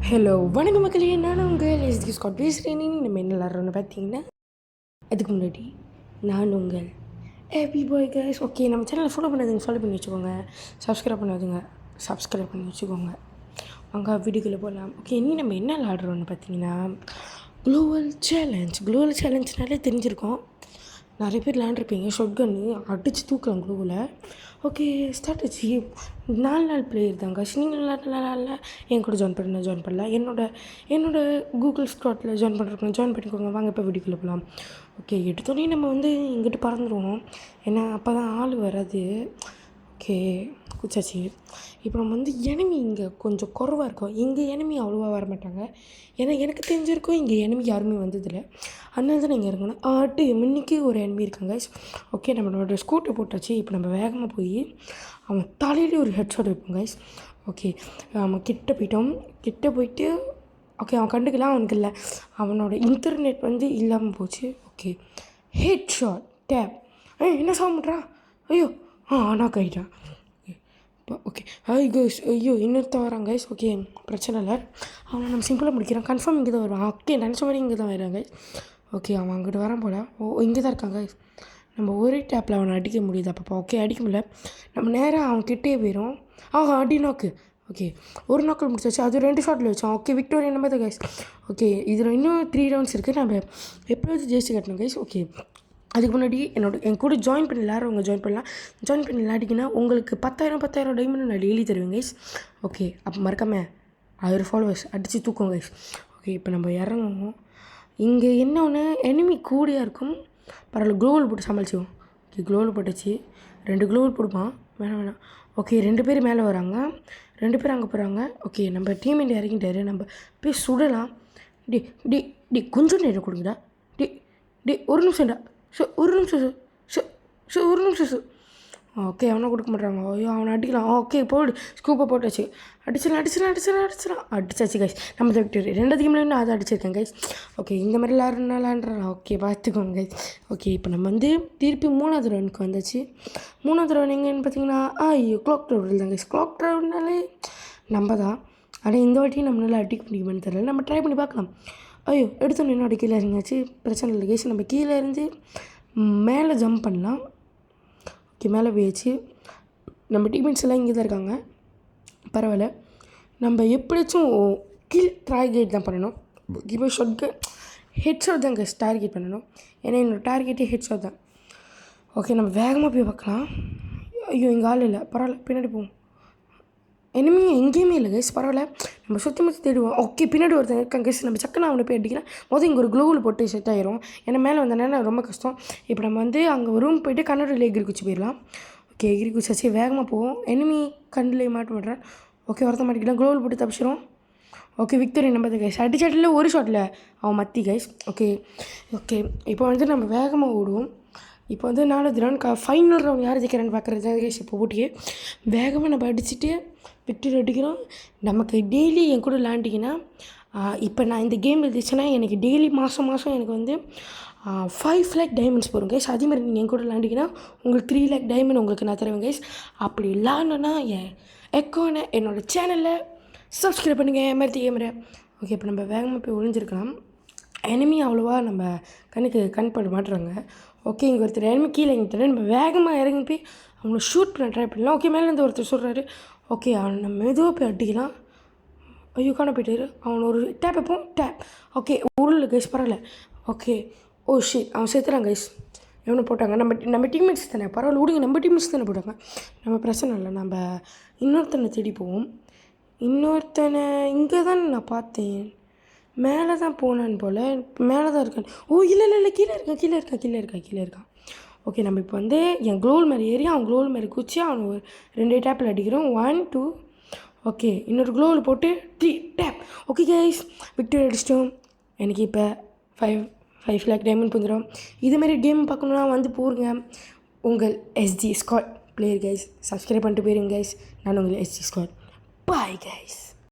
Hello வணக்கம் மக்களே, நான் உங்கள் எஸ்டி ஸ்காட் பேசுகிறேன். நம்ம என்ன விளாட்றோன்னு பார்த்தீங்கன்னா, அதுக்கு முன்னாடி நான் உங்கள் ஹாப்பி பாய் கைஸ். ஓகே, நம்ம சேனலை ஃபாலோ பண்ணாதுங்க, ஃபாலோ பண்ணி வச்சுக்கோங்க. சப்ஸ்கிரைப் பண்ணாதுங்க, சப்ஸ்கிரைப் பண்ணி வச்சுக்கோங்க. அங்கே வீடியோக்குள்ளே போகலாம். ஓகே, இனி நம்ம என்ன விளாட்றோன்னு பார்த்தீங்கன்னா, குளோவல் சேலஞ்ச்னாலே தெரிஞ்சிருக்கோம். நிறைய பேர் விளாண்டுருப்பீங்க. ஷாட்கன்னு அடித்து தூக்கலாம் குளோவில். ஓகே, ஸ்டார்ட் ஆச்சு. 4 பிளேயர் தாங்க. நீங்கள் விளாட்ல என் கூட ஜாயின் பண்ணலாம். என்னோட கூகுள் ஸ்காட்டில் ஜாயின் பண்ணிக்கோங்க. வாங்க இப்போ வீடியோக்குள்ளே போகலாம். ஓகே, எடுத்தோடனே நம்ம இங்கிட்டு பறந்துடுவோம். ஏன்னா அப்போ தான் ஆள் வராது. ஓகே, குச்சாச்சு. இப்போ நம்ம எனிமி இங்கே கொஞ்சம் குறைவாக இருக்கும். இங்கே எனிமி அவ்வளோவா வரமாட்டாங்க. ஏன்னா எனக்கு தெரிஞ்சிருக்கும் இங்கே எனிமி யாருமே வந்ததில்லை. அதனால தான் நீங்கள் இருக்கணும். முன்னிக்கு ஒரு எனிமி இருக்காங்க. ஓகே, நம்மளோட ஸ்கூட்டை போட்டாச்சு. இப்போ நம்ம வேகமாக போய் அவன் தலையிலே ஒரு ஹெட்ஷாட் வைப்போம் கைஸ். ஓகே, நம்ம கிட்ட போயிட்டு ஓகே, அவன் கண்டுக்கலாம். அவனுக்கு இல்லை, அவனோட இன்டர்நெட் இல்லாமல் போச்சு. Okay, headshot tap. என்ன சாப்பிட்றா? ஐயோ, நாக் ஆகிட்டான். ஓகே, கைஸ், ஐயோ இன்னொருத்த வரான் கைஸ். ஓகே, பிரச்சனை இல்லை, அவனை நம்ம சிம்பிளாக முடிக்கிறான். கன்ஃபார்ம் இங்கே தான் வருவான். ஓகே, நினச்ச மாதிரி இங்கே தான் வரான் கைஸ். ஓகே, அவன் அங்கிட்டு வரான் போல. இங்கே தான் இருக்கான் கைஸ். நம்ம ஒரே டேப்பில் அவனை அடிக்க முடியுது அப்பப்போ. ஓகே, அடிக்க முடியல. நம்ம நேராக அவன் கிட்டே போயிடும். அடி நாக்கு. ஓகே, ஒரு நாக்கில் முடிச்சாச்சு. அது 2 ஷாட்டில் வச்சோம். ஓகே, விக்டோரியா நம்ம தான் கைஸ். ஓகே, இதில் இன்னும் 3 ரவுண்ட்ஸ் இருக்குது. நம்ம எப்போயாவது ஜெயிச்சு கட்டணும் கைஸ். ஓகே, அதுக்கு முன்னாடி என் கூட ஜாயின் பண்ணி எல்லாரும் ஜாயின் பண்ணி விளையாடிங்கன்னா உங்களுக்கு 10,000 டைமண்ட் நான் டெய்லி தருவேன் கைஸ். ஓகே, அப்போ மறக்காமல் 1000 ஃபாலோவர்ஸ் அடித்து தூக்கும் கைஸ். ஓகே, இப்போ நம்ம இறங்குவோம். இங்கே என்ன ஒன்று, எனிமி கூடியாக இருக்கும். பரவாயில்ல, க்ளோவல் போட்டு சமாளிச்சுவோம். ஓகே, க்ளோவல் போட்டுச்சு. 2 க்ளோவல் போடுப்பான். வேணாம். ஓகே, 2 பேர் மேலே வராங்க, 2 பேர் அங்கே போகிறாங்க. ஓகே, நம்ம டீம் இறங்கிட்டாரு. நம்ம போய் சுடலாம். டி கொஞ்சம் நேரம் கொடுங்கடா. ஒரு நிமிஷம்டா. ஒரு நிமிஷம். ஓகே, அவனை கொடுக்க மாட்டாங்க. ஐயோ, அவனை அடிக்கலாம். ஓகே, போடு. ஸ்கூப்பை போட்டாச்சு. அடிச்சாச்சு கைஸ். நம்ம தான் விக்டரி. 2 கேம்ல நான் அதை அடிச்சிருக்கேன் கைஸ். ஓகே, இந்த மாதிரி விளாட்றான். ஓகே, பார்த்துக்கோங்க கைஸ். ஓகே, இப்போ நம்ம திருப்பி 3வது ரவுண்டுக்கு வந்தாச்சு. 3வது ரவுண்ட் எங்கேன்னு பார்த்தீங்கன்னா, ஐயோ கிளாக் டவர் தான் கைஸ். கிளாக் டவர்னாலே நம்ம தான். ஆனால் இந்த வாட்டி நம்மளால் அடிக்க முடியுமான்னு தெரியல. நம்ம ட்ரை பண்ணி பார்க்கலாம். ஐயோ, எடுத்தோன்னு என்னோட கீழே இறங்கியாச்சு. பிரச்சனை இல்லை கைஸ். நம்ம கீழே இருந்து மேலே ஜம்ப் பண்ணலாம். ஓகே, மேலே போயாச்சு. நம்ம டீம்மேட்ஸ் எல்லாம் இங்கே தான் இருக்காங்க. பரவாயில்ல, நம்ம எப்படியாச்சும் டார்கெட் தான் பண்ணணும். இப்போ ஹெட்ஷாட் தான் கைஸ் டார்கெட் பண்ணணும். ஏன்னா என்னோடய டார்கெட்டே ஹெட்ஷாட் தான். ஓகே, நம்ம வேகமாக போய் பார்க்கலாம். ஐயோ, இங்கே ஆள் இல்லை. பரவாயில்ல, பின்னாடி போவோம். எனிமி எங்கேயுமே இல்லை கைஸ். பரவாயில்ல, நம்ம சுற்றி தேடுவோம். ஓகே, பின்னாடி ஒருத்தன் இருக்காங்க கைஸ். நம்ம சக்கனை அவனை போய் அடிக்கலாம். இங்கே ஒரு க்ளோவில் போட்டு செட் ஆயிரும். ஏன்னா மேலே வந்தேன்னா ரொம்ப கஷ்டம். இப்போ நம்ம அங்கே ஒரு ரூம் போய்ட்டு கண்ணூரில் எகிரி குச்சி போயிடலாம். ஓகே, எகிரி குச்சாச்சு. வேகமாக போவோம். எனிமி கண்ணில் மாட்ட மாட்டேறேன். ஓகே, ஒருத்த மாட்டிக்கலாம். க்ளோவில் போட்டு தப்பிச்சிடும். ஓகே, விக்டரி நம்ம தான் கைஸ். அடிச்சாட்டில் ஒரு ஷாட்டில் அவன் மத்தி கைஸ். ஓகே, இப்போ நம்ம வேகமாக ஓடுவோம். இப்போ 4வது ரவுண்ட் ஃபைனல் ரவுண்ட் யார் ஜெயிக்கிறான்னு பார்க்குறது தான் கைஸ். இப்போ போட்டியே வேகமாக நம்ம அடிச்சுட்டு விக்டரி அடிக்கிறோம். நமக்கு டெய்லி என் கூட விளாண்டிங்கன்னா, இப்போ நான் இந்த கேம் இருந்துச்சுன்னா எனக்கு டெய்லி மாதம் எனக்கு 5 லேக் டைமண்ட்ஸ் போகும் கைஸ். அதேமாதிரி நீங்கள் என் கூட விளாண்டிங்கன்னா உங்களுக்கு 3 லேக் டைமண்ட் உங்களுக்கு நான் தருவேன் கைஸ். அப்படி விளாட்ணுன்னா என் அக்கௌண்ட்டை என்னோடய சேனலில் சப்ஸ்கிரைப் பண்ணுங்கள். ஏமாற்றி கேமரா. ஓகே, இப்போ நம்ம வேகமாக போய் ஒழிஞ்சிருக்கலாம். எனிமி அவ்வளோவா நம்ம கண் பட மாட்டுறாங்க. ஓகே, இங்கே ஒருத்தர் எனிமி கீழே இறங்கிட்டாரு. நம்ம வேகமாக இறங்கி போய் அவங்கள ஷூட் பண்ண ட்ரை பண்ணலாம். ஓகே, மேலேருந்து ஒருத்தர் சொல்கிறாரு. ஓகே, அவனை நம்ம மெதுவாக போய் அடிக்கலாம். ஐயோ, காண போயிட்டாரு. அவனை ஒரு டேப் வைப்போம். ஓகே, உருள் கைஸ். பரவாயில்ல. ஓகே, ஷிட், அவன் சேர்த்துறான் கைஸ். எவனை போட்டாங்க? நம்ம டீம்மேட்ஸ் தானே. பரவாயில்ல, விடுங்க. நம்ம டீம்மேட்ஸ் தானே போட்டாங்க. நம்ம பிரச்சனை இல்லை. நம்ம இன்னொருத்தனை தேடி போவோம். இன்னொருத்தனை இங்கே தான் நான் பார்த்தேன். மேலே தான் போனான் போல். மேலே தான் இருக்கான். இல்லை, கீழே இருக்கான். ஓகே, நம்ம இப்போ என் க்ளோவல் மேலே ஏறி அவன் க்ளோவல் மேலே குச்சி அவனை ஒரு 2 டேப்பில் அடிக்கிறோம். 1 2. ஓகே, இன்னொரு க்ளோவில் போட்டு 3 டேப். ஓகே கைஸ், விக்டரி அடிச்சிட்டோம். எனக்கு இப்போ 5 லேக் டைமண்ட் வந்துடும். இதுமாரி கேம் பார்க்கணுன்னா போருங்க. உங்கள் SD Scott player guys. Subscribe பண்ணிட்டு போயிருங்க கைஸ். நான் உங்கள் எஸ்டி ஸ்காட். Bye guys.